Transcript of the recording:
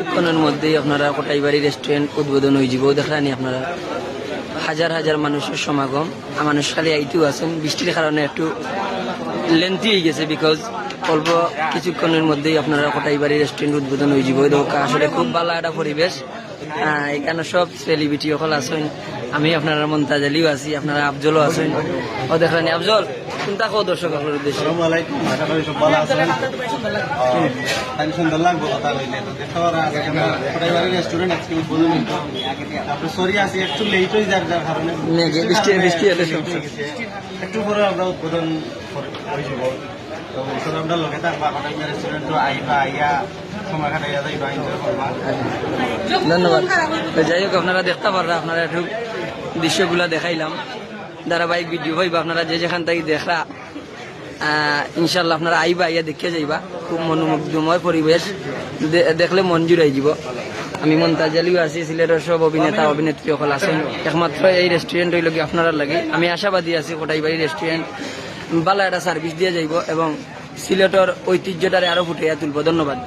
কিছুক্ষণের মধ্যেই আপনারা কোটাইবাড়ি রেস্টুরেন্ট উদ্বোধন হয়ে যাব। দেখেনি আপনারা হাজার হাজার মানুষের সমাগম। মানুষ খালি আইতেও আছেন, বৃষ্টির কারণে একটু লেন্থি হয়ে গেছে, বিকজ অল্প কিছুক্ষণের মধ্যেই আপনারা কোটাইবাড়ি রেস্টুরেন্ট উদ্বোধন হয়ে যাব। আসলে খুব ভালো একটা পরিবেশ। এখানে সব সেলিব্রিটি সকল আছেন, আমি আপনারা মমতাজ আলীও আছি, আপনারা আফজলও আছেন। ও দেখেন আফজল কোনটা কো দর্শক আপনার উদ্দেশ্যে? সুন্দর লাগবো কথা হইলে তো দেখতে পারা রেস্টুরেন্ট আজকে উদ্বোধন তারপরে সরি আছে একটু লেট হয়ে যার যার কারণে বৃষ্টি এলে সমস্যা। একটু পরে আমরা উদ্বোধন হয়ে যাব। তো ওইসব আমরা লগে থাকবা রেস্টুরেন্ট আইবা আইয়া সময় কাটাইয়া যাইবা এনজয় করবা। ধন্যবাদ। যাই হোক আপনারা দেখতে পাররা, আপনারা একটু দৃশ্যগুলা দেখাইলাম, ধারাবাহিক ভিডিও হইবা আপনারা যে যেখান থেকে দেখরা। ইনশাল্লাহ আপনারা আইবা আইয়া দেখে যাইবা, খুব মনোমুগ্ধময় পরিবেশ, দেখলে মন জুড়াই যাব। আমি মমতাজ আলীও আছি, সিলেটের সব অভিনেতা অভিনেত্রী সকল আছেন। একমাত্র এই রেস্টুরেন্ট হইল কি আপনারা লাগে। আমি আশাবাদী আছি কোটাইবাড়ি রেস্টুরেন্ট ভালো একটা সার্ভিস দিয়ে যাইব এবং সিলেটের ঐতিহ্যটারে আরো ফুটিয়ে তুলব। ধন্যবাদ।